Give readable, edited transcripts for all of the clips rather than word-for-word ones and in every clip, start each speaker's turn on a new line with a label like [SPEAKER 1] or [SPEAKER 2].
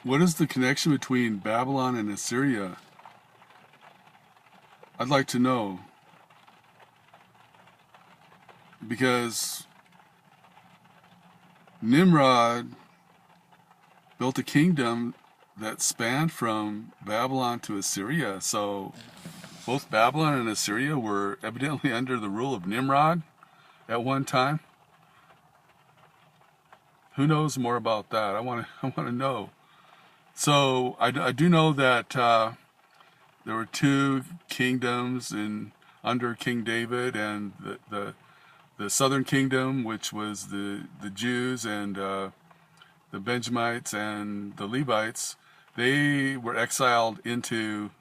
[SPEAKER 1] What is the connection between Babylon and Assyria? I'd like to know, because Nimrod built a kingdom that spanned from Babylon to Assyria. So both Babylon and Assyria were evidently under the rule of Nimrod at one time. Who knows more about that? I want to know. So I do know that there were two kingdoms under King David, and the southern kingdom, which was the Jews and the Benjamites and the Levites. They were exiled into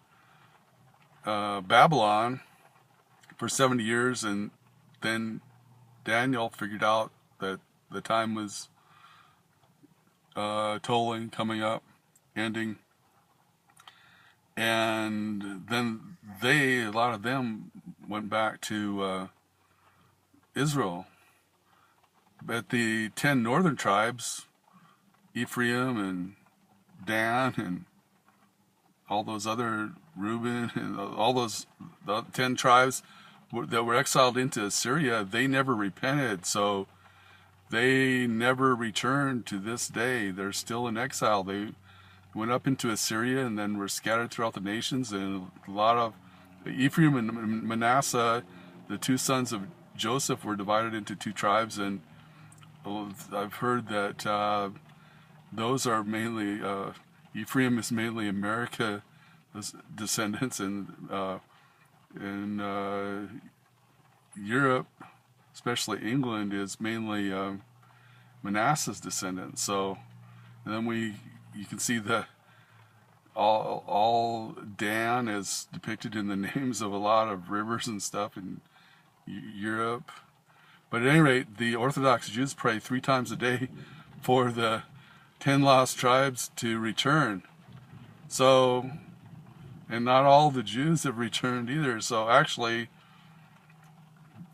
[SPEAKER 1] Babylon for 70 years, and then Daniel figured out that the time was tolling, coming up, ending, and then a lot of them went back to Israel. But the 10 northern tribes, Ephraim and Dan and all those other, Reuben and all those the 10 tribes that were exiled into Assyria, they never repented, so they never returned to this day. They're still in exile. They went up into Assyria and then were scattered throughout the nations, and a lot of Ephraim and Manasseh, the two sons of Joseph, were divided into two tribes, and I've heard that those are mainly Ephraim is mainly America descendants, and in Europe, especially England, is mainly Manasseh's descendants. So, and then you can see the all Dan is depicted in the names of a lot of rivers and stuff in Europe. But at any rate, the Orthodox Jews pray 3 times a day for the 10 lost tribes to return. So, and not all the Jews have returned either. So actually,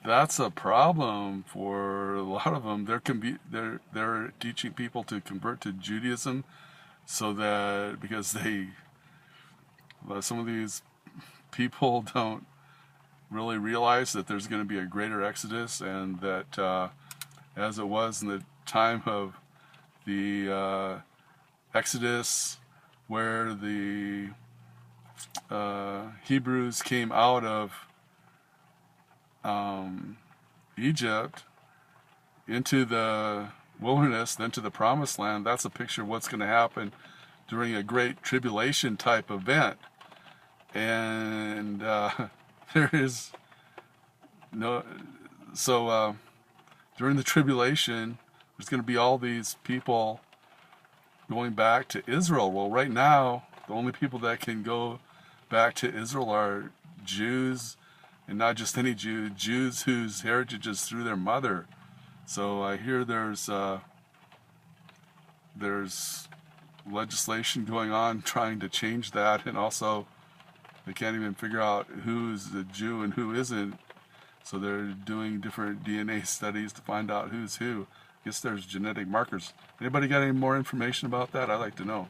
[SPEAKER 1] that's a problem for a lot of them. They're teaching people to convert to Judaism, so that because some of these people don't really realize that there's going to be a greater exodus, and that as it was in the time of the Exodus, where the Hebrews came out of Egypt into the wilderness, then to the promised land. That's a picture of what's going to happen during a great tribulation type event. And there is no, so during the tribulation, there's going to be all these people going back to Israel. Well, right now, the only people that can go back to Israel are Jews, and not just any Jews whose heritage is through their mother. So I hear there's legislation going on trying to change that, and also they can't even figure out who's a Jew and who isn't. So they're doing different DNA studies to find out who's who. I guess there's genetic markers. Anybody got any more information about that? I'd like to know.